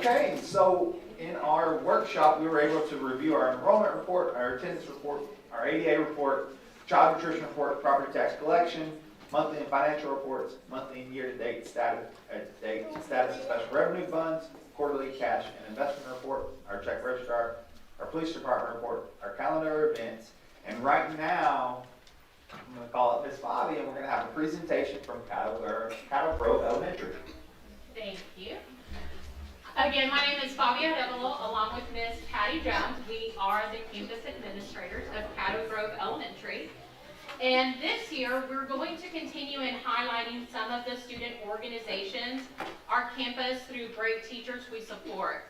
Okay, so in our workshop, we were able to review our enrollment report, our attendance report, our ADA report, child nutrition report, property tax collection, monthly and financial reports, monthly and year-to-date status of special revenue funds, quarterly cash and investment report, our check registrar, our police department report, our calendar events, and right now, I'm going to call up Miss Bobby, and we're going to have a presentation from Cattle Grove Elementary. Thank you. Again, my name is Fabia Devilo, along with Miss Patty Jones. We are the campus administrators of Cattle Grove Elementary. And this year, we're going to continue in highlighting some of the student organizations, our campus, through great teachers we support.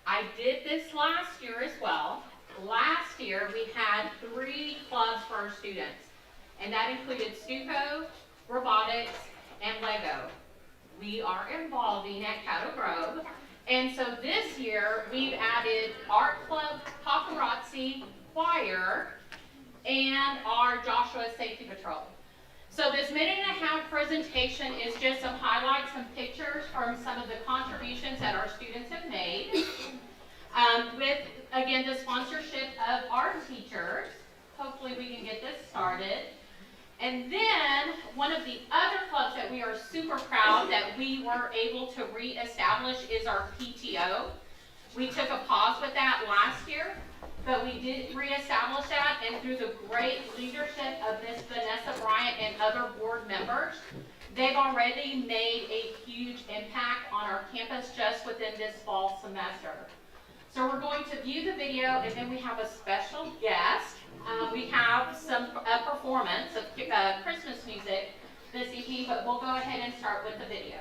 I did this last year as well. Last year, we had 3 clubs for our students, and that included Stuco, robotics, and Lego. We are evolving at Cattle Grove. And so this year, we've added Art Club, Paparazzi, Choir, and our Joshua Safety Patrol. So this minute-and-a-half presentation is just some highlights, some pictures from some of the contributions that our students have made. With, again, the sponsorship of our teachers. Hopefully we can get this started. And then, one of the other clubs that we are super proud that we were able to reestablish is our PTO. We took a pause with that last year, but we did reestablish that, and through the great leadership of Miss Vanessa Bryant and other board members, they've already made a huge impact on our campus just within this fall semester. So we're going to view the video, and then we have a special guest. We have some performance of Christmas music this evening, but we'll go ahead and start with the video.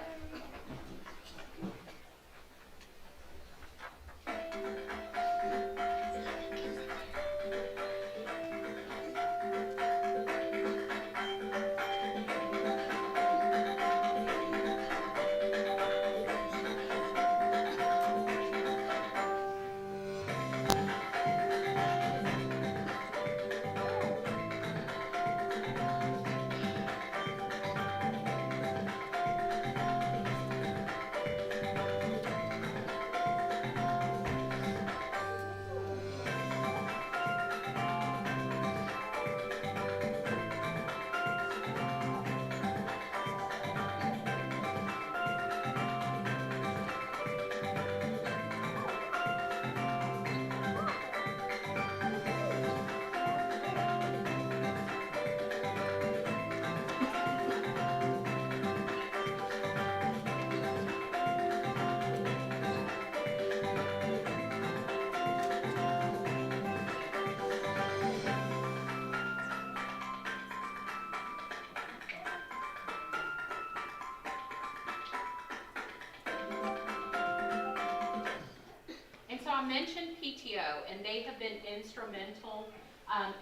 I mentioned PTO, and they have been instrumental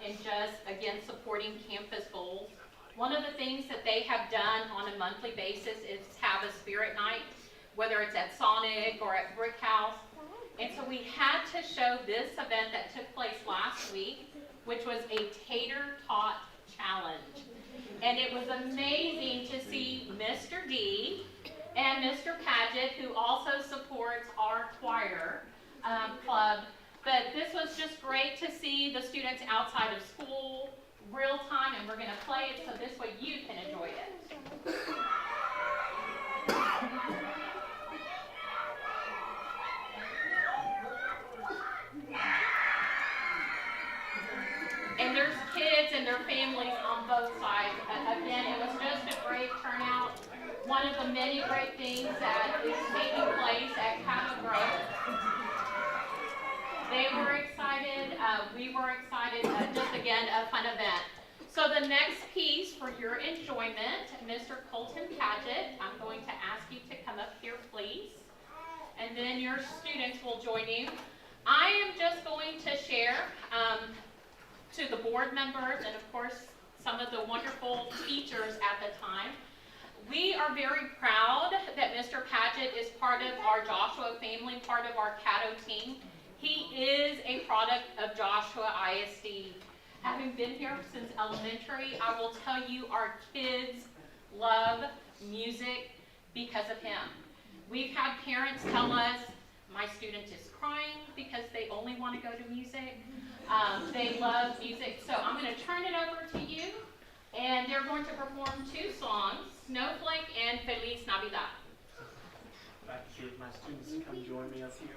in just, again, supporting campus goals. One of the things that they have done on a monthly basis is have a spirit night, whether it's at Sonic or at Brick House. And so we had to show this event that took place last week, which was a tater tot challenge. And it was amazing to see Mr. D and Mr. Paget, who also supports our choir club. But this was just great to see the students outside of school, real time, and we're going to play it so this way you can enjoy it. And there's kids and their families on both sides. Again, it was just a great turnout. One of the many great things that is taking place at Cattle Grove. They were excited, we were excited, just again, a fun event. So the next piece for your enjoyment, Mr. Colton Paget, I'm going to ask you to come up here, please. And then your students will join you. I am just going to share to the board members and, of course, some of the wonderful teachers at the time. We are very proud that Mr. Paget is part of our Joshua family, part of our Caddo team. He is a product of Joshua ISD. Having been here since elementary, I will tell you our kids love music because of him. We've had parents tell us my student is crying because they only want to go to music. They love music. So I'm going to turn it over to you, and they're going to perform 2 songs, Snowflake and Feliz Navidad. I'd like to get my students to come join me up here.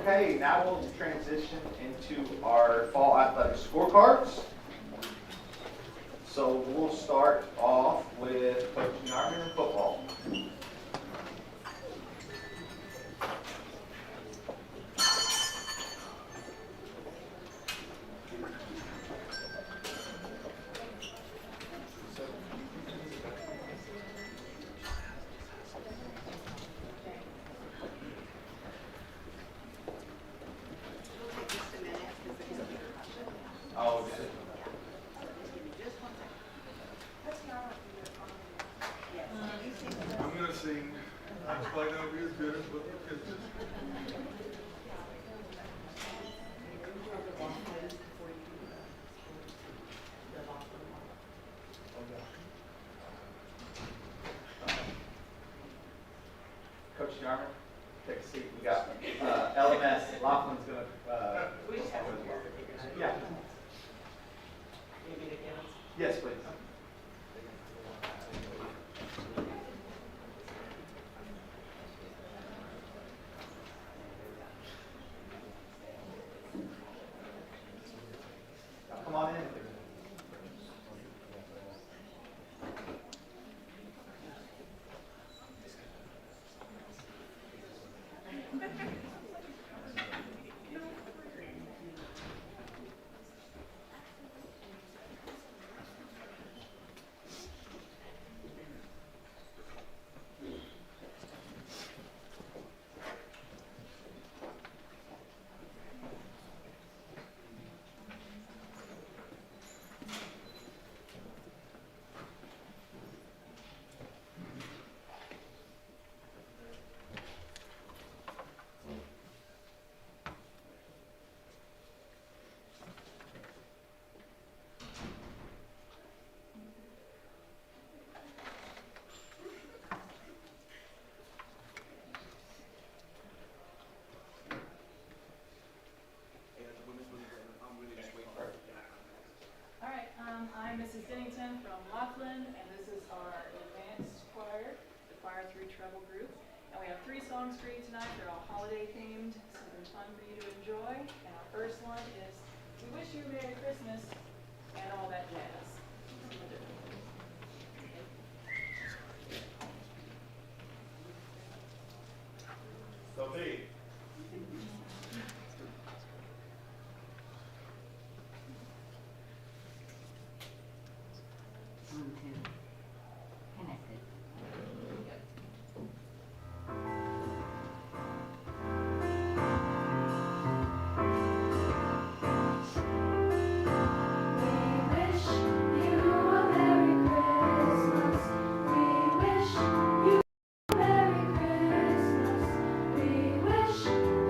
Okay, now we'll transition into our fall athletic scorecards. So we'll start off with Coach Narman in football. Oh, okay. I'm gonna sing. I'm probably not gonna be as good as what the kids do. Coach Narman, take a seat. We got LMS. Laughlin's gonna. Yeah. Yes, please. Now come on in. All right, I'm Mrs. Dennington from Laughlin, and this is our advanced choir, the Choir 3 treble group. And we have 3 songs for you tonight. They're all holiday themed, something fun for you to enjoy. And our first one is "We Wish You a Merry Christmas" and all that jazz. Sophie. Connected.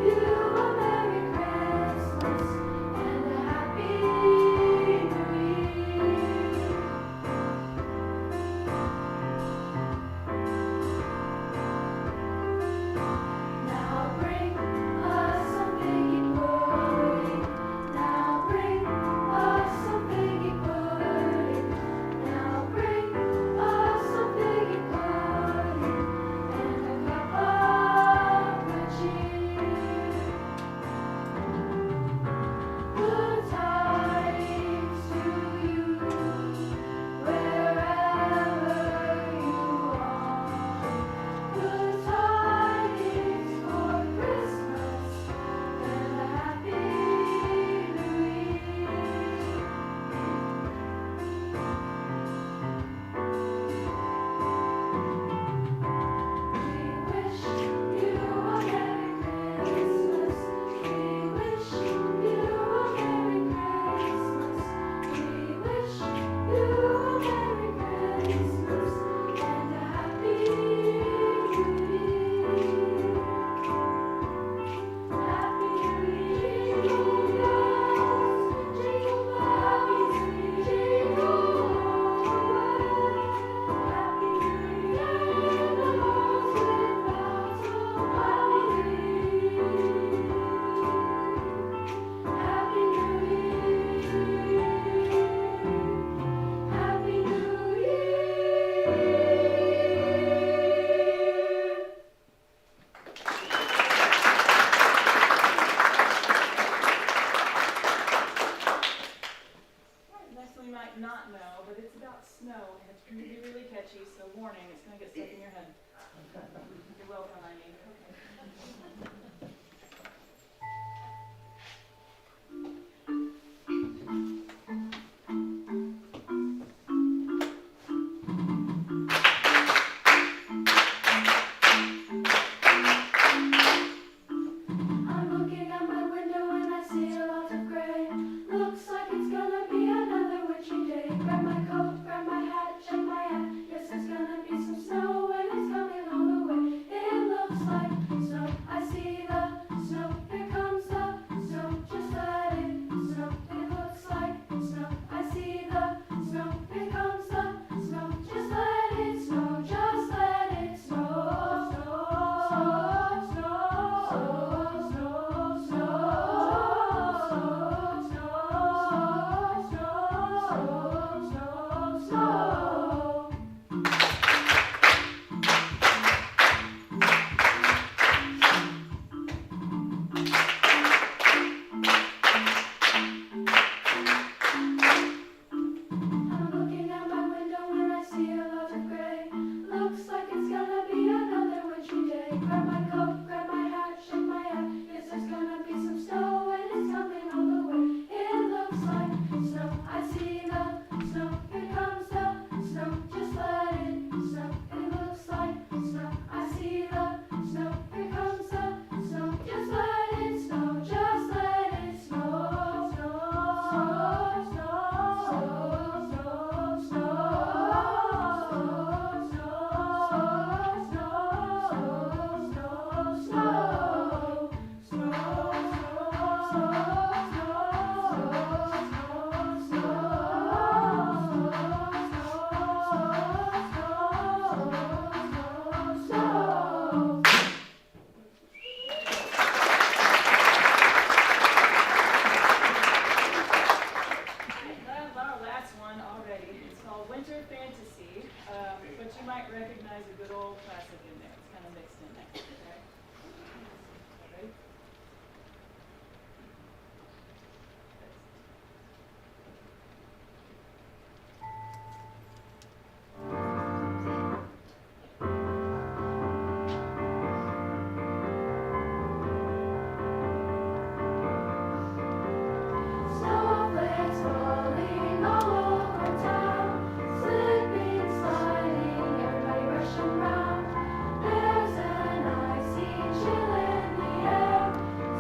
You sleigh. Grab my coat, grab my hat, shake my hat. Yes, there's gonna be some snow and it's coming all the way. It looks like snow. I see the snow. Here comes the snow. Just let it snow. It looks like snow. I see the snow. Here comes the snow. Just let it snow. Just let it snow. Snow. Snow. Snow. Snow. Snow. That's our last one already. It's called Winter Fantasy, but you might recognize a good old classic in there. It's kind of mixed in there. Okay? Ready? Snowflakes falling all over town, slipping, sliding, everybody rushing round. There's an icy chill in the air,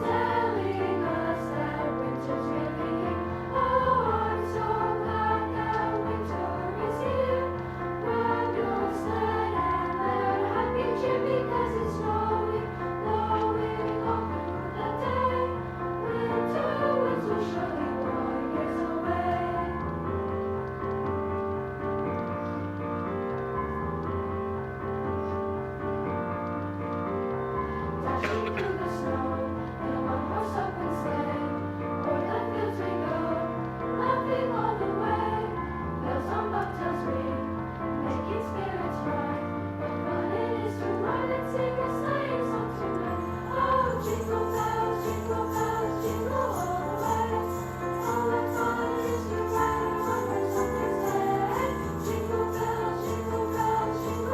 telling us that winter's really here. Oh, I'm so glad that winter is here. Grab your sled and let happy cheer because it's snowing, blowing all through the day. Winter winds will surely blow years away. Dashing through the snow in a one-horse open sleigh, o'er the fields we go, laughing all the way. Bells on bobtails ring, making spirits bright. What fun it is to ride and sing a sleighing song tonight! Oh, jingle bells, jingle all the way. Oh, what fun it is to ride in a one-horse open sleigh! Jingle bells, jingle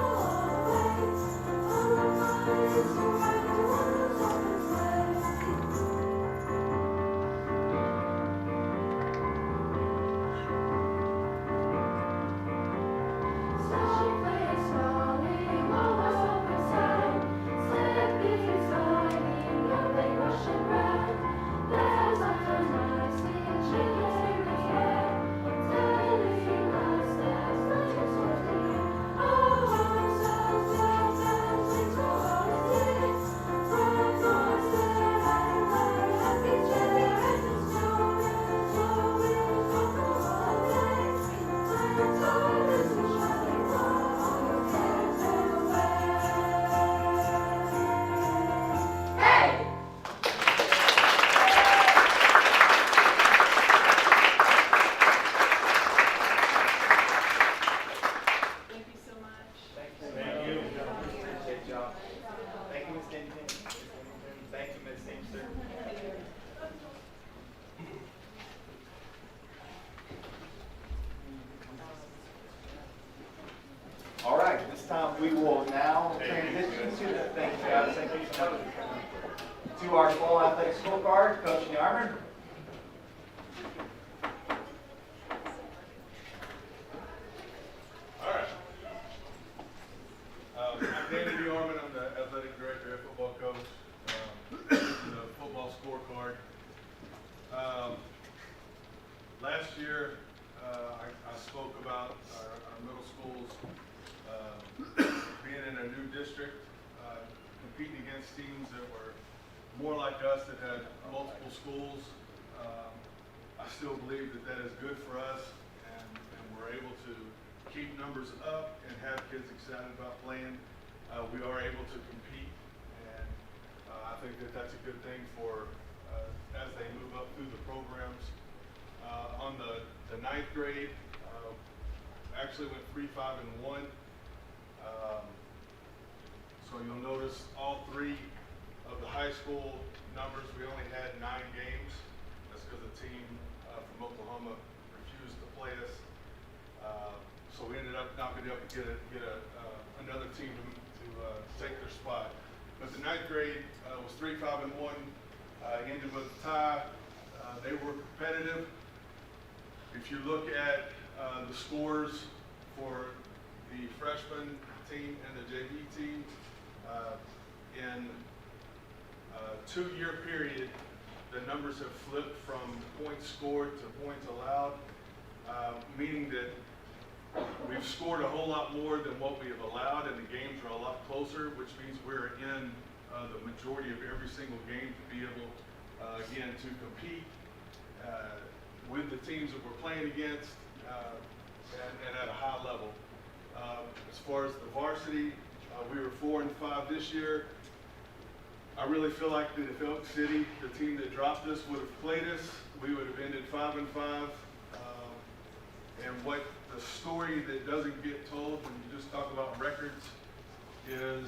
all the way. Oh, what fun it is to ride in a one-horse open sleigh! Snowflakes falling all over town, slipping, sliding, everybody rushing round. There's laughter nicely chilling in the air, telling us there's winter's already here. Oh, I'm so glad that winter is here. Grab your sled and let happy cheer as the snow is blowing all the way. Winter is will surely blow all your cares away. Hey! Thank you so much. Thank you. Appreciate y'all. Thank you, Ms. Denton. Thank you, Ms. Singster. All right, this time we will now transition to the, thank you guys, thank you so much. To our fall athletic scorecard, Coach Yarman. All right. I'm Danny DeArmond. I'm the athletic director and football coach. The football scorecard. Last year, I spoke about our middle schools being in a new district, competing against teams that were more like us that had multiple schools. I still believe that that is good for us, and we're able to keep numbers up and have kids excited about playing. We are able to compete, and I think that that's a good thing for as they move up through the programs. On the ninth grade, actually went 3, 5, and 1. So you'll notice all 3 of the high school numbers, we only had 9 games. That's because the team from Oklahoma refused to play us. So we ended up not being able to get another team to take their spot. grade was 3-5-1, ended with a tie. They were competitive. If you look at the scores for the freshman team and the JV team, in a 2-year period, the numbers have flipped from points scored to points allowed, meaning that we've scored a whole lot more than what we have allowed, and the games are a lot closer, which means we're in the majority of every single game to be able, again, to compete with the teams that we're playing against and at a high level. As far as the varsity, we were 4-5 this year. I really feel like that if Elk City, the team that dropped us, would have played us, we would have ended 5-5. And what the story that doesn't get told when you just talk about records is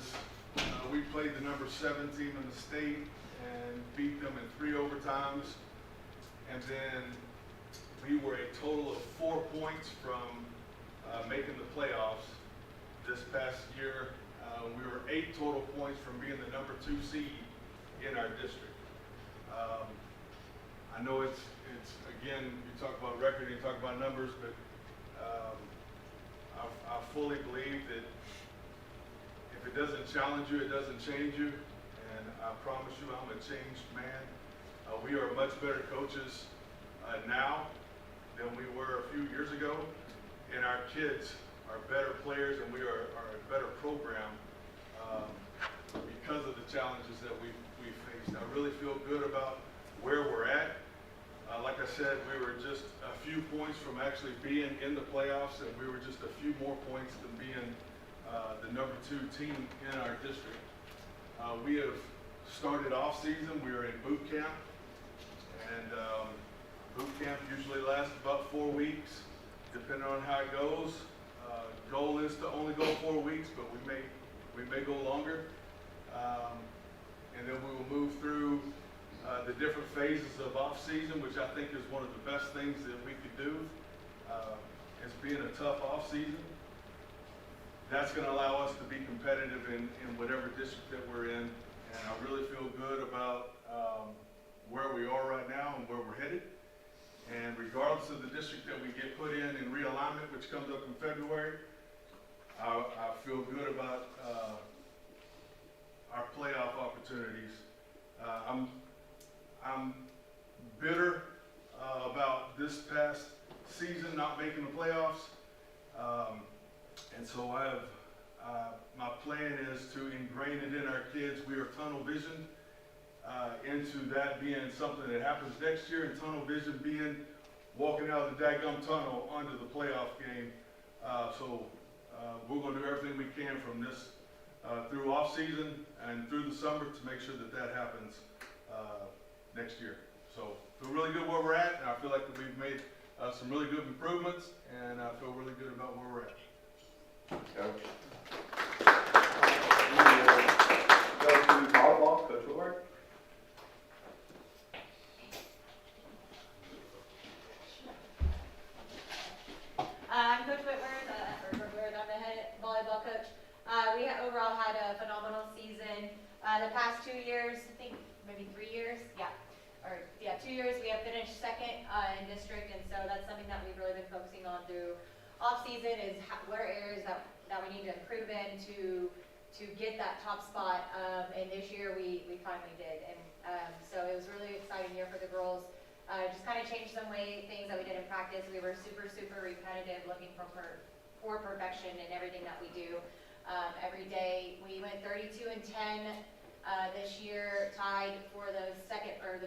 we played the number 7 team in the state and beat them in 3 overtimes. And then we were a total of 4 points from making the playoffs this past year. We were 8 total points from being the number 2 seed in our district. I know it's again, you talk about record, you talk about numbers, but I fully believe that if it doesn't challenge you, it doesn't change you. And I promise you, I'm a changed man. We are much better coaches now than we were a few years ago, and our kids are better players, and we are a better program because of the challenges that we faced. I really feel good about where we're at. Like I said, we were just a few points from actually being in the playoffs, and we were just a few more points than being the number 2 team in our district. We have started off season. We are in boot camp, and boot camp usually lasts about 4 weeks, depending on how it goes. Goal is to only go 4 weeks, but we may go longer. And then we will move through the different phases of off season, which I think is one of the best things that we could do. Is being a tough off season. That's going to allow us to be competitive in whatever district that we're in. And I really feel good about where we are right now and where we're headed. And regardless of the district that we get put in realignment, which comes up in February, I feel good about our playoff opportunities. I'm bitter about this past season not making the playoffs. And so my plan is to ingrain it in our kids. We are tunnel vision into that being something that happens next year, and tunnel vision being walking out of the daggum tunnel onto the playoff game. So we're going to do everything we can from this through off season and through the summer to make sure that that happens next year. So feel really good where we're at, and I feel like that we've made some really good improvements, and I feel really good about where we're at. Coach. Go to volleyball, Coach Woodward. I'm Coach Whitworth, I'm the head volleyball coach. We overall had a phenomenal season. The past 2 years, I think maybe 3 years, 2 years, we have finished second in district, and so that's something that we've really been focusing on through off-season is what are areas that we need to improve in to get that top spot, and this year we finally did. And so it was a really exciting year for the girls. Just kind of changed some things that we did in practice. We were super repetitive, looking for perfection in everything that we do. Every day we went 32-10 this year, tied for the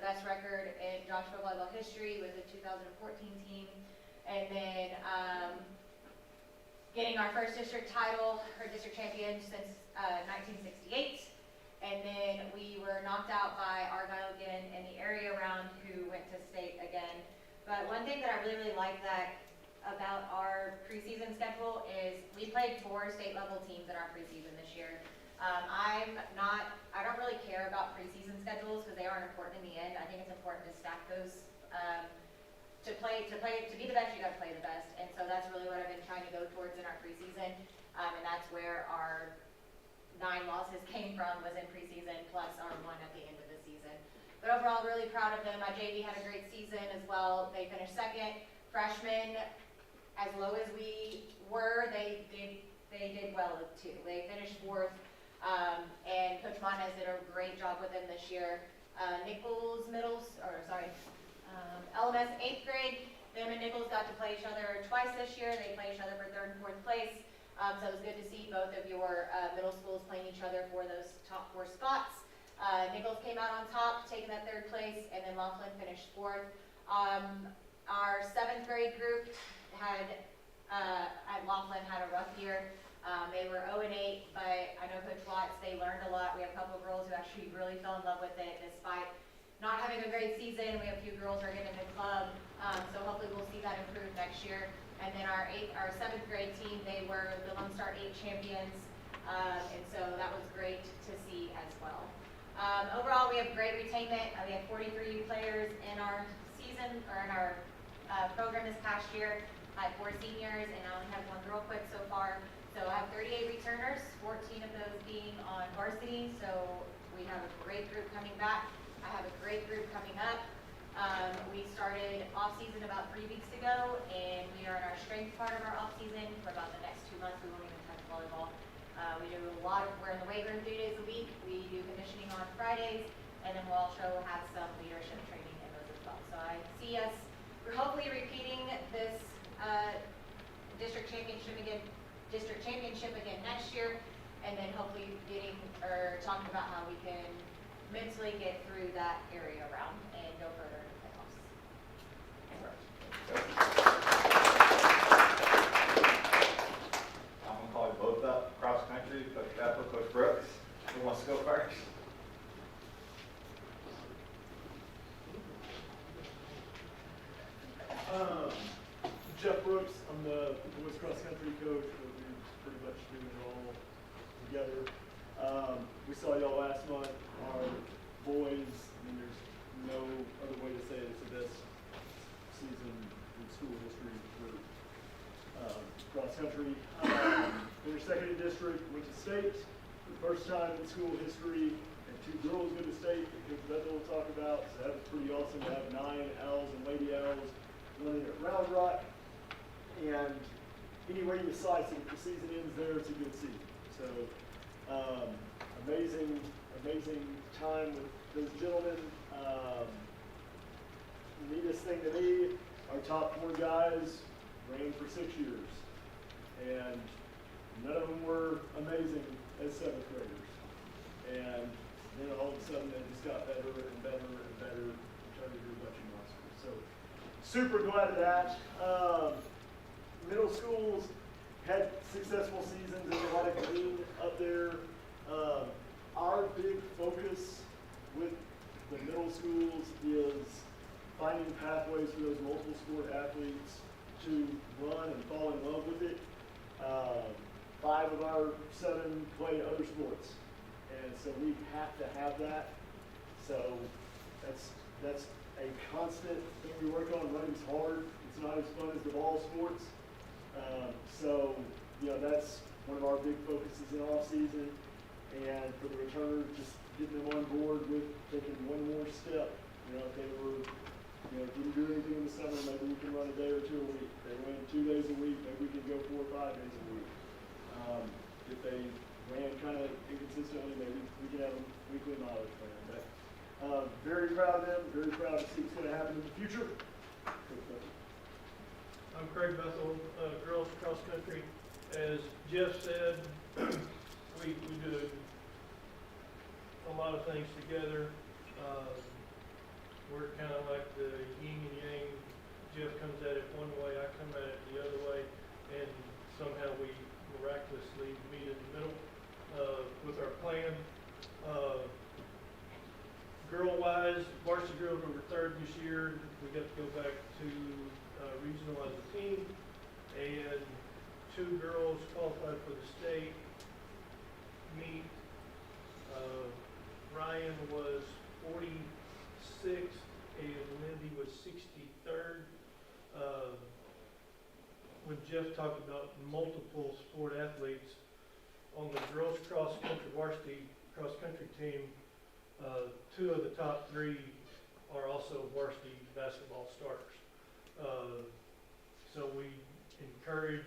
best record in Joshua volleyball history with the 2014 team, and then getting our first district title, or district champion since 1968. And then we were knocked out by Argyle again in the area round, who went to state again. But one thing that I really like about our preseason schedule is we played 4 state level teams in our preseason this year. I don't really care about preseason schedules because they aren't important in the end. I think it's important to stack those. To be the best, you got to play the best, and so that's really what I've been trying to go towards in our preseason, and that's where 9 losses came from was in preseason, plus our one at the end of the season. But overall, really proud of them. My JV had a great season as well. They finished second. Freshmen, as low as we were, they did well too. They finished fourth, and Coach Montes did a great job with them this year. LMS 8th grade, them and Nichols got to play each other twice this year. They play each other for 3rd and 4th place. So it was good to see both of your middle schools playing each other for those top 4 spots. Nichols came out on top, taking that 3rd place, and then Laughlin finished 4th. Our 7th grade group at Laughlin had a rough year. They were 0-8, but I know Coach Watts, they learned a lot. We have a couple of girls who actually really fell in love with it despite not having a great season. We have a few girls who are getting in the club, so hopefully we'll see that improve next year. And then our 7th grade team, they were the Lone Star 8 champions, and so that was great to see as well. Overall, we have great retainment. We had 43 players in our season, or in our program this past year. I had 4 seniors, and I only have 1 girl quit so far. So I have 38 returners, 14 of those being on varsity, so we have a great group coming back. I have a great group coming up. We started off-season about 3 weeks ago, and we are in our strength part of our off-season for about the next 2 months. We won't even touch volleyball. We do we're in the weight room 3 days a week. We do conditioning on Fridays, and then we'll also have some leadership training in those as well. So I see we're hopefully repeating this district championship again next year, and then hopefully talking about how we can mentally get through that area around and go further in the playoffs. I'm gonna call you both up, cross country, Coach Bethel, Coach Brooks. Who wants to go first? Jeff Brooks, I'm the boys cross country coach, but we're pretty much doing it all together. We saw y'all last month. Our boys, I mean, there's no other way to say it, it's the best season in school history for cross country. Finished second in district, went to state for the first time in school history, and 2 girls went to state that Coach Bethel will talk about, so that was pretty awesome to have 9 Owls and Lady Owls running at Round Rock. And anywhere you decide if the season ends there, it's a good season. So amazing time with those gentlemen. Neatest thing to me, our top 4 guys ran for 6 years, and none of them were amazing as 7th graders. And then all of a sudden they just got better and better and better and turned into a bunch of monsters. So super glad of that. Middle schools had successful seasons. There's a lot of green up there. Our big focus with the middle schools is finding pathways for those multiple sport athletes to run and fall in love with it. 5 of our 7 play other sports, and so we have to have that. So that's a constant thing we work on. Running's hard. It's not as fun as the ball sports. So, that's one of our big focuses in off season. And for the returners, just getting them on board with taking one more step. If they were, didn't do anything in the summer, maybe we can run a day or 2 a week. If they ran 2 days a week, maybe we can go 4 or 5 days a week. If they ran kind of inconsistently, maybe we can have a weekly mileage plan. But very proud of them, very proud to see what's going to happen in the future. I'm Craig Bethel, girls cross country. As Jeff said, we do a lot of things together. We're kind of like the yin and yang. Jeff comes at it one way, I come at it the other way, and somehow we miraculously meet in the middle with our plan. Girl-wise, varsity girls were 3rd this year. We got to go back to regional as a team, and 2 girls qualified for the state meet. Ryan was 46th and Lindy was 63rd. When Jeff talked about multiple sport athletes, on the girls cross-country varsity cross-country team, 2 of the top 3 are also varsity basketball starters. So we encourage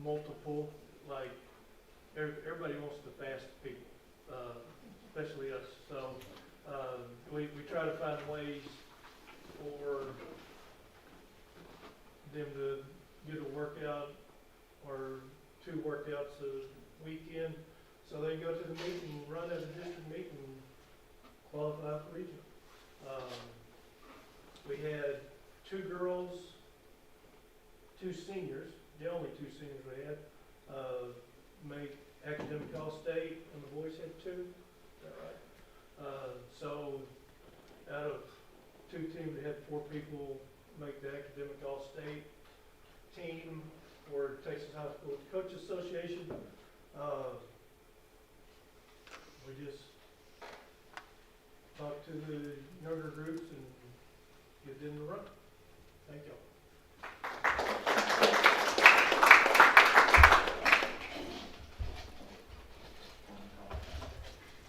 multiple, like, everybody wants the fast people, especially us. So we try to find ways for them to get a workout or 2 workouts a weekend, so they go to the meet and run at a district meet and qualify for regional. We had 2 girls, 2 seniors, the only 2 seniors we had, make academic all-state, and the boys had 2. Is that right? So out of 2 teams, we had 4 people make the academic all-state team for Texas High School Coaches Association. We just talk to the younger groups and get them to run. Thank y'all.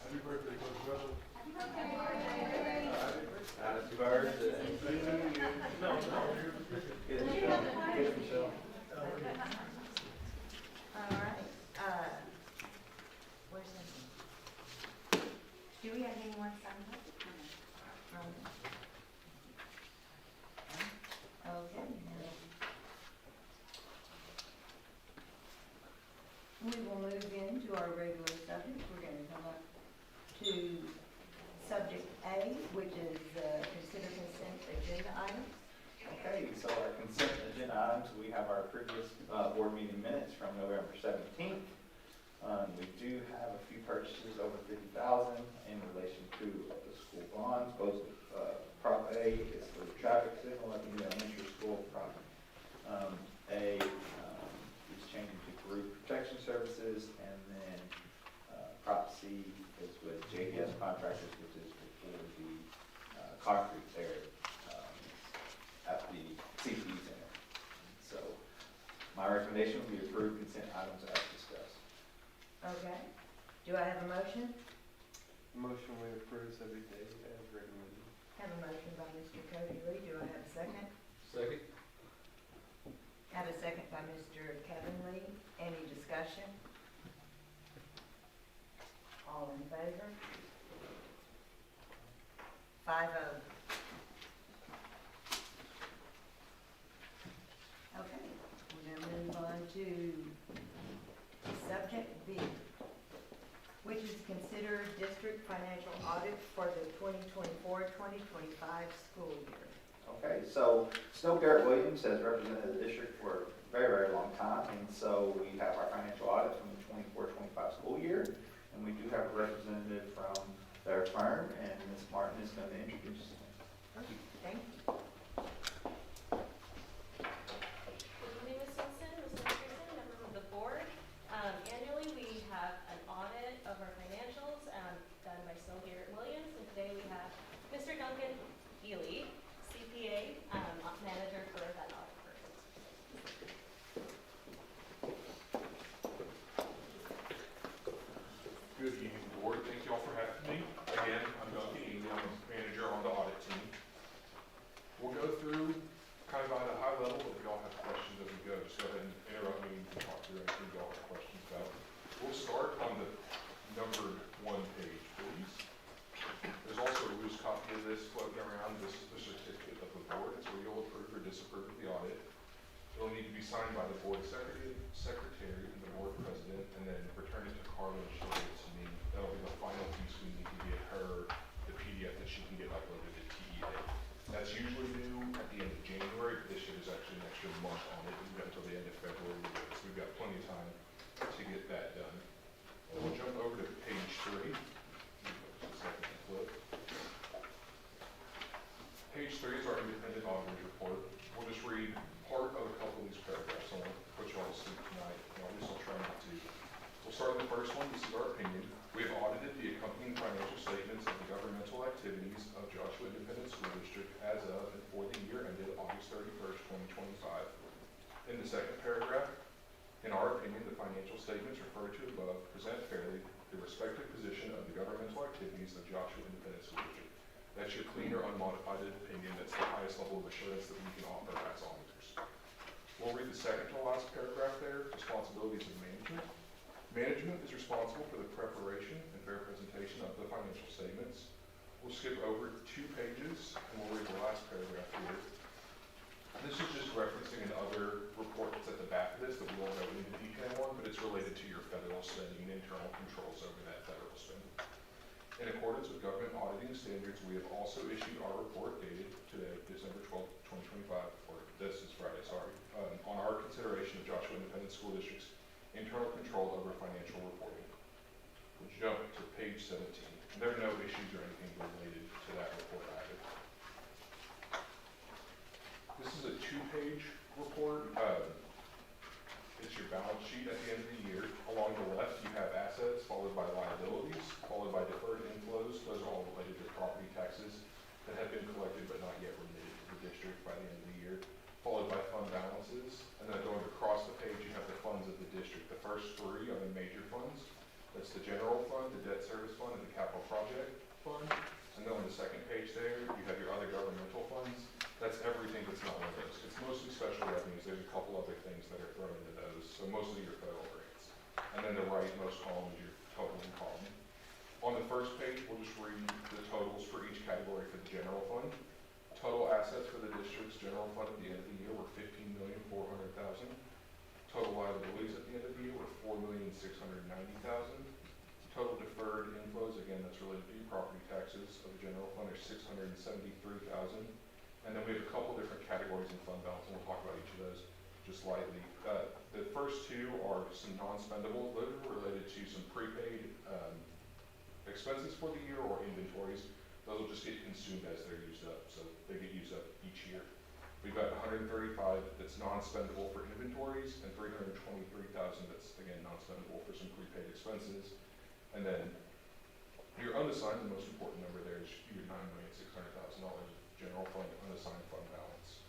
Happy birthday, Coach Russell. Happy birthday. No, no, Get it, Michelle. Get it, Michelle. All right, where's that? Do we have anyone signed up? Okay. We will move into our regular subject. We're going to come up to subject A, which is consider consent agenda items. Okay, so our consent agenda items, we have our previous board meeting minutes from November 17th. We do have a few purchases over $50,000 in relation to the school bonds. Both Prop A is for the traffic signal at the elementary school. Prop A is changing to group protection services, and then Prop C is with JDS Contractors, which is for the concrete there at the CP Center. So my recommendation would be approve consent items as discussed. Okay. Do I have a motion? Motion we approve subject A as recommended. Have a motion by Mr. Cody Lee. Do I have a second? Second. Have a second by Mr. Kevin Lee. Any discussion? All in favor? 5-0. Okay, we're going to move on to subject B, which is consider district financial audit for the 2024-2025 school year. Okay, so Snow Garrett Williams has represented the district for a very, very long time, and so we have our financial audit from the 24-25 school year, and we do have a representative from their firm, and Ms. Martin is going to introduce. Thank you. Good evening, Ms. Wilson, Ms. Wilkerson, members of the board. Annually, we have an audit of our financials done by Snow Garrett Williams, and today we have Mr. Duncan Healy, CPA, manager for that audit purpose. Good evening, board. Thank you all for having me. Again, I'm Duncan Healy. I'm the manager on the audit team. We'll go through kind of at a high level, but if you all have questions as we go, just go ahead and interrupt me and talk through anything you all have questions about. We'll start on the numbered 1 page, please. There's also a loose copy of this floating around. This is the certificate of the board. It's where you'll approve or disapprove of the audit. It'll need to be signed by the board secretary and the board president, and then return it to Carla and she'll give it to me. That'll be the final piece we need to get her, the PDF that she can get uploaded to TEA. That's usually due at the end of January, but this year is actually an extra month on it. We've got until the end of February, so we've got plenty of time to get that done. And we'll jump over to page 3. Flip. Page 3 is our independent auditor's report. We'll just read part of a couple of these paragraphs. I won't put you all to sleep tonight, and at least I'll try not to. We'll start with the first one. This is our opinion. We have audited the accompanying financial statements of the governmental activities of Joshua Independent School District as of and for the year ended August 31st, 2025. In the second paragraph, In our opinion, the financial statements referred to above present fairly the respective position of the governmental activities of Joshua Independent School District. That's your clean or unmodified opinion. That's the highest level of assurance that we can offer as auditors. We'll read the second to last paragraph there, responsibilities of management. Management is responsible for the preparation and fair presentation of the financial statements. We'll skip over 2 pages and we'll read the last paragraph here. This is just referencing another report that's at the back of this that we won't go into detail on, but it's related to your federal spending and internal controls over that federal spending. In accordance with government auditing standards, we have also issued our report dated today, December 12th, 2025, or this is Friday, sorry, on our consideration of Joshua Independent School District's internal control over financial reporting. We'll jump to page 17. There are no issues or anything related to that report either. This is a 2-page report. It's your balance sheet at the end of the year. Along the left, you have assets, followed by liabilities, followed by deferred inflows. Those are all related to property taxes that have been collected but not yet remitted to the district by the end of the year, followed by fund balances. And then going across the page, you have the funds of the district. The first 3 are the major funds. That's the general fund, the debt service fund, and the capital project fund. And then on the second page there, you have your other governmental funds. That's everything that's not one of those. It's mostly special revenues. There's a couple other things that are thrown into those. So mostly your federal grants. And then the rightmost column is your totaling column. On the first page, we'll just read the totals for each category for the general fund. Total assets for the district's general fund at the end of the year were $15,400,000. Total liabilities at the end of the year were $4,690,000. Total deferred inflows, again, that's related to your property taxes of the general fund, are $673,000. And then we have a couple different categories in fund balance, and we'll talk about each of those just lightly. The first 2 are some non-spendable. Those are related to some prepaid expenses for the year or inventories. Those will just get consumed as they're used up, so they get used up each year. We've got 135 that's non-spendable for inventories and 323,000 that's, again, non-spendable for some prepaid expenses. And then your unassigned, the most important number there is your $9,600,000 general fund unassigned fund balance.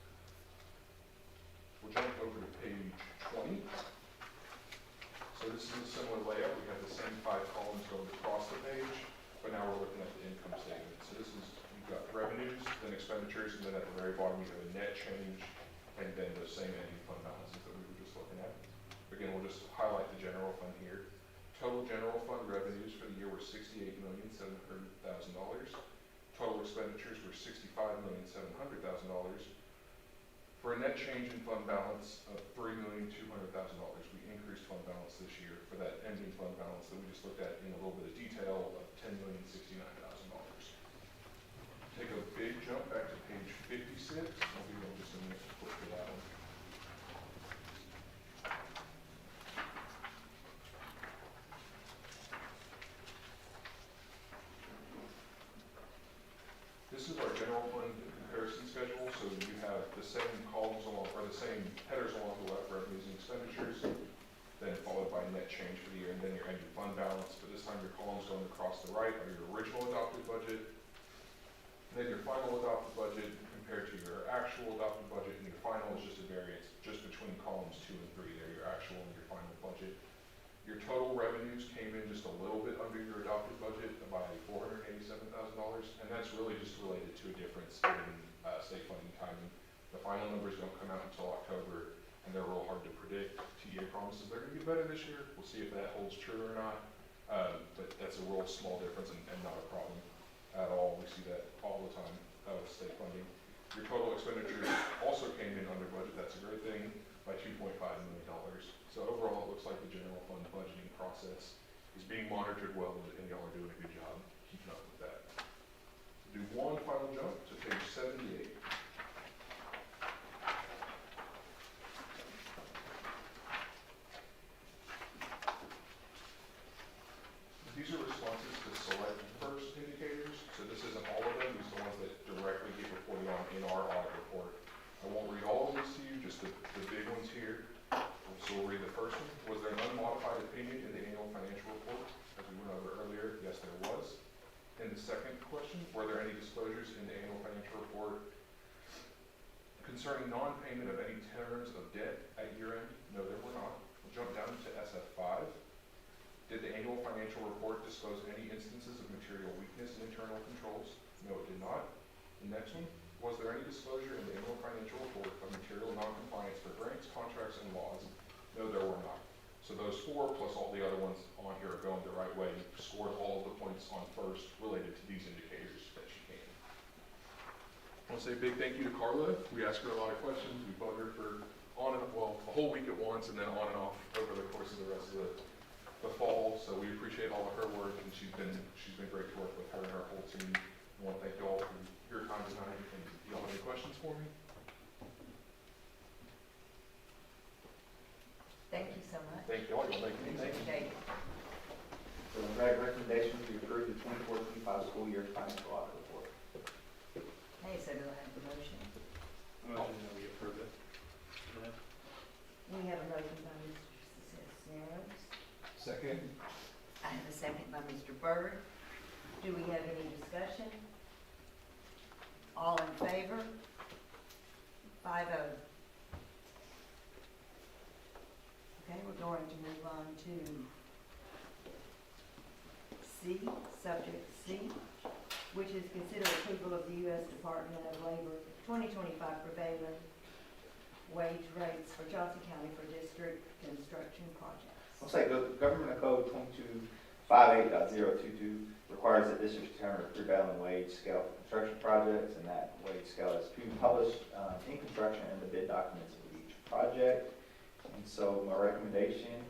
We'll jump over to page 20. So this is a similar layout. We have the same 5 columns going across the page, but now we're looking at the income statement. So this is, you've got revenues, then expenditures, and then at the very bottom you have a net change, and then the same ending fund balances that we were just looking at. Again, we'll just highlight the general fund here. Total general fund revenues for the year were $68,700,000. Total expenditures were $65,700,000 for a net change in fund balance of $3,200,000. We increased fund balance this year for that ending fund balance that we just looked at in a little bit of detail of $10,069,000. Take a big jump back to page 56. I'll be in just a minute to flip to that one. This is our general fund comparison schedule, so you have the same columns along, or the same headers along the left, revenues and expenditures, then followed by net change for the year, and then your ending fund balance. But this time your columns going across the right are your original adopted budget, then your final adopted budget compared to your actual adopted budget, and your final is just a variance just between columns 2 and 3. They're your actual and your final budget. Your total revenues came in just a little bit under your adopted budget by $487,000, and that's really just related to a difference in state funding timing. The final numbers don't come out until October, and they're real hard to predict. TA promises they're going to get better this year. We'll see if that holds true or not, but that's a real small difference and not a problem at all. We see that all the time with state funding. Your total expenditures also came in under budget. That's a great thing, by $2.5 million. So overall, it looks like the general fund budgeting process is being monitored well, and y'all are doing a good job keeping up with that. Do one final jump to page 78. These are responses to select first indicators. So this isn't all of them. These are the ones that directly get reported on in our audit report. I won't read all of these to you, just the big ones here. So we'll read the first one. Was there an unmodified opinion in the annual financial report? As we went over earlier, yes, there was. And the second question, were there any disclosures in the annual financial report concerning non-payment of any terms of debt at year end? No, there were not. We'll jump material weakness in internal controls? No, it did not. The next one, was there any disclosure in the annual financial report of material noncompliance for grants, contracts, and laws? No, there were not. So those four, plus all the other ones on here are going the right way. You scored all of the points on first related to these indicators that she can. I want to say a big thank you to Carla. We asked her a lot of questions. We bug her for a whole week at once and then on and off over the course of the rest of the fall. So we appreciate all of her work, and she's been great to work with, her and her whole team. I want to thank you all for your time tonight. And do y'all have any questions for me? Thank you so much. Thank y'all. Y'all make it easy. Appreciate it. So the recommendation to approve the 24-25 school year financial audit report. Okay, so do I have the motion? Motion that we approve it. We have a motion by Mr. Cisneros. Second. I have a second by Mr. Byrd. Do we have any discussion? All in favor? 5-0. Okay, we're going to move on to C, subject C, which is consider approval of the U.S. Department of Labor 2025 prevailing wage rates for Johnson County for district construction projects. I'll say Government Code 2258.022 requires that districts determine a prevailing wage scale for construction projects, and that wage scale is to be published in construction in the bid documents of each project. And so my recommendation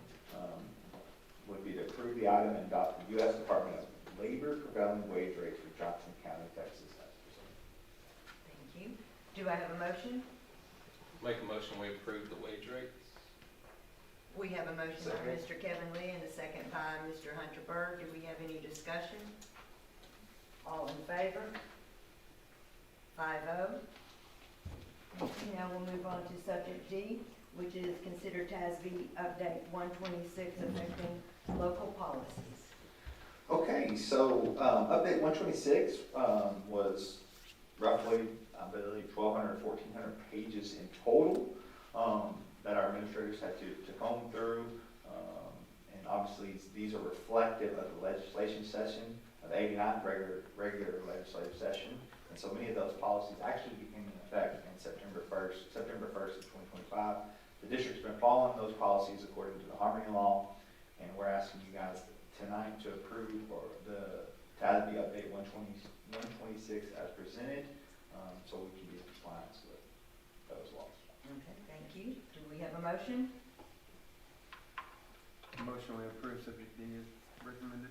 would be to approve the item and adopt the U.S. Department of Labor prevailing wage rates for Johnson County, Texas as presented. Thank you. Do I have a motion? Make a motion, we approve the wage rates. We have a motion by Second. Mr. Kevin Lee and a second by Mr. Hunter Byrd. Do we have any discussion? All in favor? 5-0. Okay, now we'll move on to subject D, which is consider TASB update 126 affecting local policies. Okay, so update 126 was roughly, I believe, 1,200, 1,400 pages in total that our administrators had to comb through. And obviously, these are reflective of the legislation session of '89, regular legislative session. And so many of those policies actually became in effect in September 1st of 2025. The district's been following those policies according to the Harmony Law, and we're asking you guys tonight to approve the TASB update 126 as presented, so we can be in compliance with those laws. Okay, thank you. Do we have a motion? Motion we approve subject D is recommended.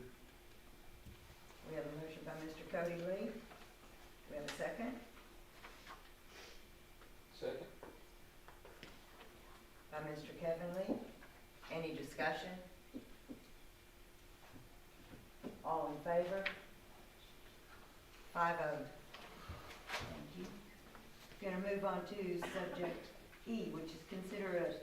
We have a motion by Mr. Cody Lee. Do we have a second? Second. By Mr. Kevin Lee. Any discussion? All in favor? 5-0. Thank you. Going to move on to subject E, which is consider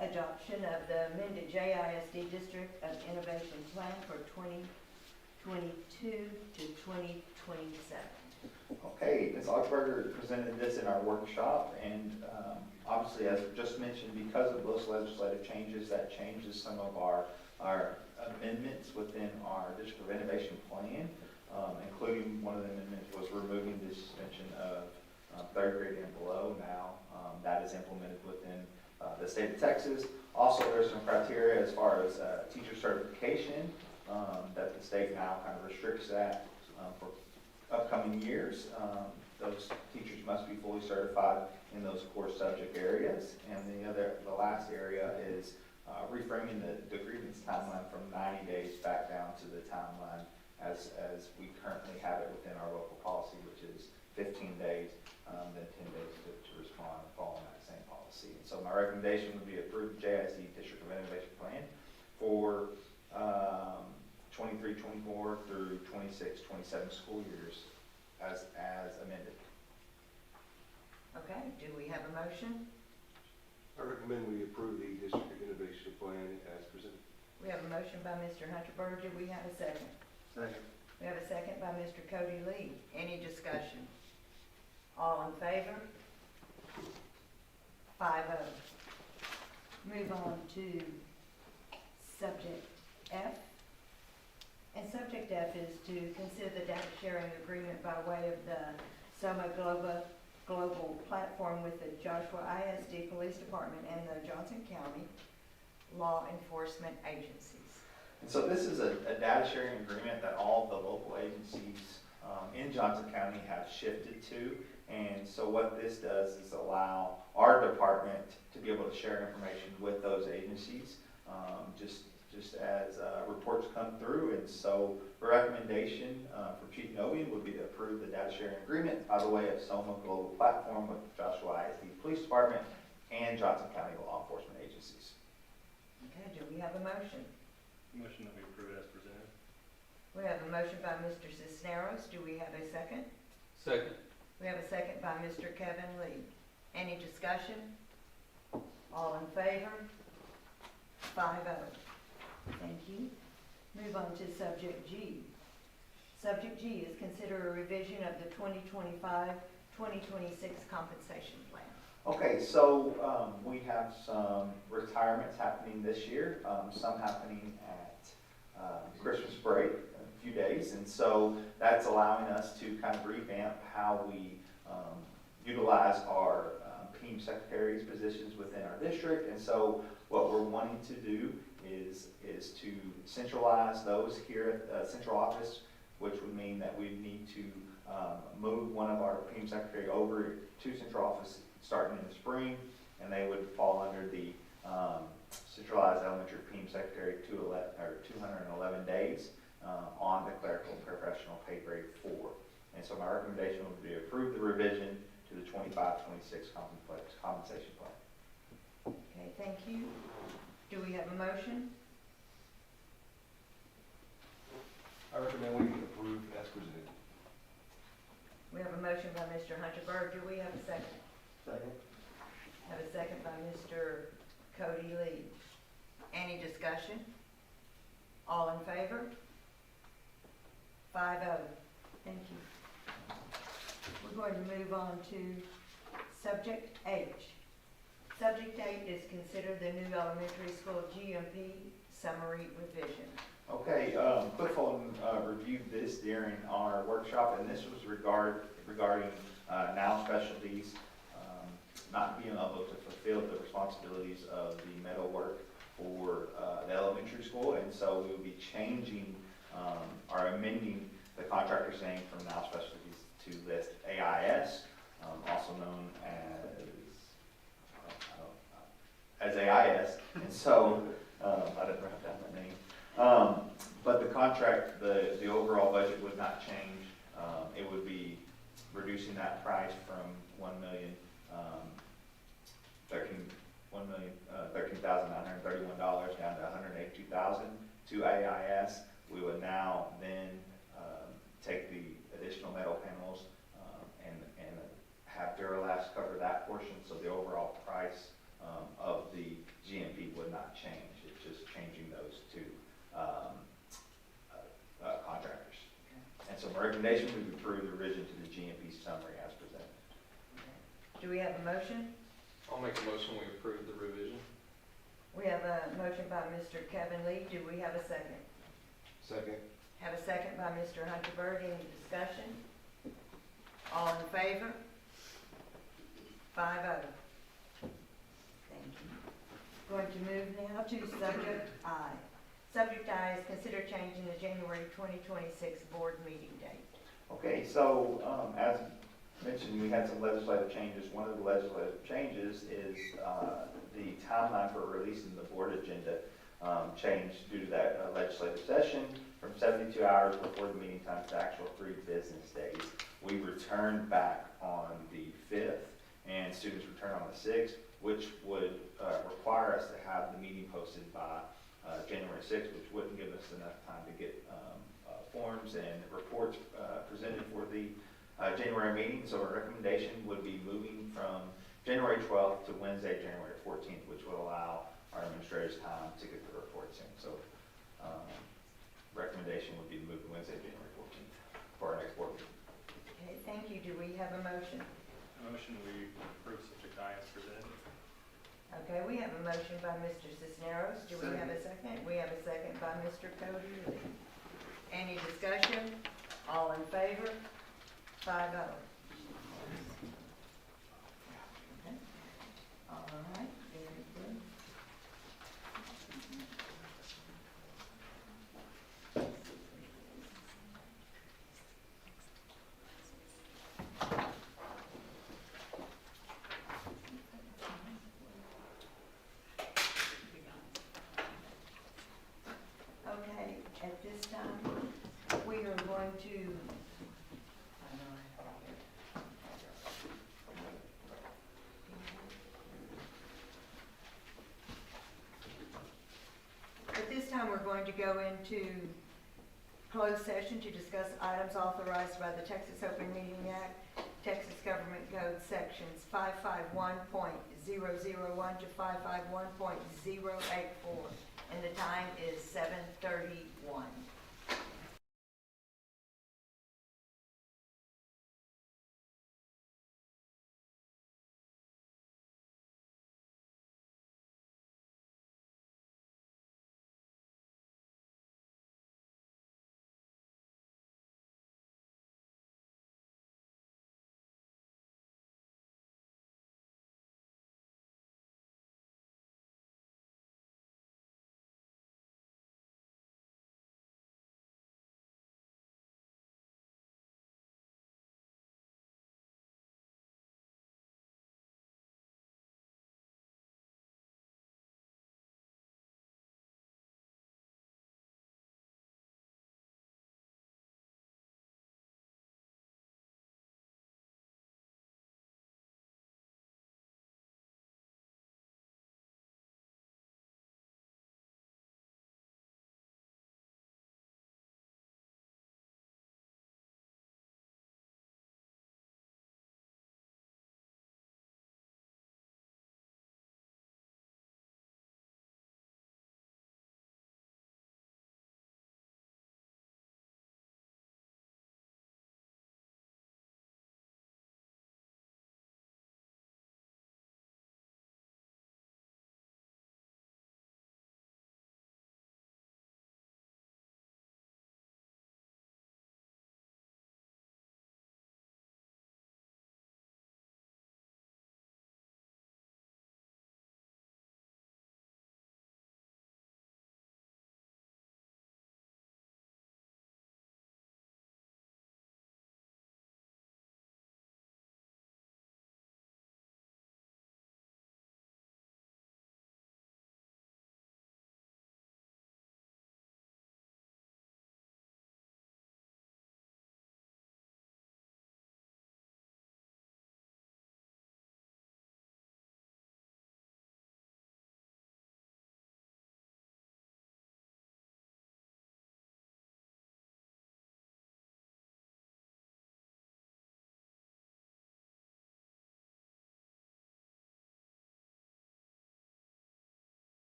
adoption of the amended JISD District of Innovation Plan for 2022 to 2027. Okay, Ms. Augsburger presented this in our workshop, and obviously, as just mentioned, because of those legislative changes, that changes some of our amendments within our District of Innovation Plan, including one of the amendments was removing the suspension of third grade and below. Now, that is implemented within the state of Texas. Also, there's some criteria as far as teacher certification that the state now kind of restricts that for upcoming years. Those teachers must be fully certified in those core subject areas. And the last area is reframing the grievance timeline from 90 days back down to the timeline as we currently have it within our local policy, which is 15 days, then 10 days to respond following that same policy. And so my recommendation would be approved JIC District of Innovation Plan for 23-24 through 26-27 school years as amended. Okay, do we have a motion? I recommend we approve the District of Innovation Plan as presented. We have a motion by Mr. Hunter Byrd. Do we have a second? Second. We have a second by Mr. Cody Lee. Any discussion? All in favor? 5-0. Move on to subject F, to consider the data sharing agreement by way of the Soma Global Platform with the Joshua ISD Police Department and the Johnson County Law Enforcement Agencies. And so this is a data sharing agreement that all the local agencies in Johnson County have shifted to. And so what this does is allow our department to be able to share information with those agencies, just as reports come through. And so the recommendation for Chief Novian would be to approve the data sharing agreement by the way of Soma Global Platform with Joshua ISD Police Department and Johnson County Law Enforcement Agencies. Okay, do we have a motion? Motion that we approve it as presented. We have a motion by Mr. Cisneros. Do we have a second? Second. We have a second by Mr. Kevin Lee. Any discussion? All in favor? 5-0. Thank you. Move on to subject G. Subject G is consider a revision of the 2025-2026 compensation plan. Okay, so we have some retirements happening this year, some happening at Christmas break, a few days, and so that's allowing us to kind of revamp how we utilize our team secretaries positions within our district. And so what we're wanting to do is to centralize those here at central office, which would mean that we need to move one of our team secretary over to central office starting in the spring, and they would fall under the centralized elementary team secretary 211 days on the clerical professional pay grade 4. And so my recommendation would be to approve the revision to the 25-26 compensation plan. Okay, thank you. Do we have a motion? I recommend we approve as presented. We have a motion by Mr. Hunter Byrd. Do we have a second? Second. Have a second by Mr. Cody Lee. Any discussion? All in favor? 5-0. Thank you. We're going to move on to subject H. Subject H is consider the new elementary school GMP summary revision. Okay, Clifton reviewed this during our workshop, and this was regarding now specialties not being able to fulfill the responsibilities of the metal work for the elementary school, and so we will be changing or amending the contractor's name from now specialties to list AIS, also known as AIS, and so I didn't write down that name. But the contract, the overall budget would not change. It would be reducing that price from $13,931 down to $182,000 to AIS. We would now then take the additional metal panels and have Duralast cover that portion, so the overall price of the GMP would not change. It's just changing those two contractors. And so my recommendation would be approve the revision to the GMP summary as presented. Do we have a motion? I'll make a motion we approve the revision. We have a motion by Mr. Kevin Lee. Do we have a second? Second. Have a second by Mr. Hunter Byrd. Any discussion? All in favor? 5-0. Thank you. Going to move now to subject I. Subject I is consider changing the January 2026 board meeting date. Okay, so as mentioned, we had some legislative changes. One of the legislative changes is the timeline for releasing the board agenda changed due to that legislative session from 72 hours before the meeting time to actual 3 business days. We returned back on the 5th, and students return on the 6th, which would require us to have the meeting posted by January 6th, which wouldn't give us enough time to get forms and reports presented for the January meeting. So our recommendation would be moving from January 12th to Wednesday, January 14th, which would allow our administrators time to get the reports in. So recommendation would be to move to Wednesday, January 14th for our next board meeting. Okay, thank you. Do we have a motion? Motion we approve subject I as presented. Okay, we have a motion by Mr. Cisneros. Do we have a second? We have a second by Mr. Cody Lee. Any discussion? All in favor? 5-0. Okay. All right, very good. Okay, at this time, we are going to, at this time, we're going to go into closed session to discuss items authorized by the Texas Open Meeting Act, Texas Government Code Sections 551.001 to 551.084, and the time is 7:31.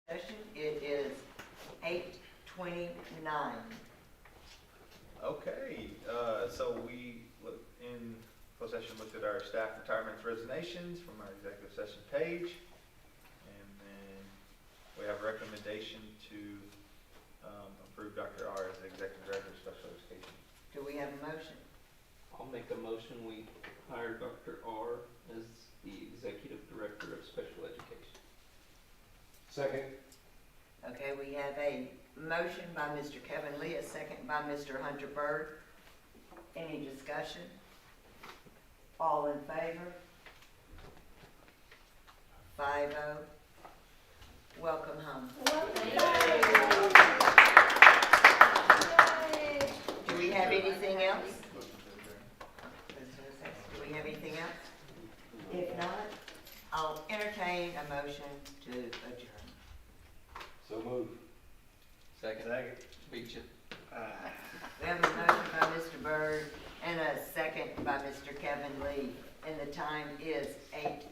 Session, it is 8:29. Okay, so we, in closed session, looked at our staff retirements resignations from our executive session page. And then we have a recommendation to approve Dr. R as the Executive Director of Special Education. Do we have a motion? I'll make a motion, we hire Dr. R as the Executive Director of Special Education. Second. Okay, we have a motion by Mr. Kevin Lee, a second by Mr. Hunter Byrd. Any discussion? All in favor? 5-0. Welcome home. Do we have anything else? Do we have anything else? If not, I'll entertain a motion to adjourn. So move. Second. Beat you. We have a motion by Mr. Byrd and a second by Mr. Kevin Lee, and the time is 8:30.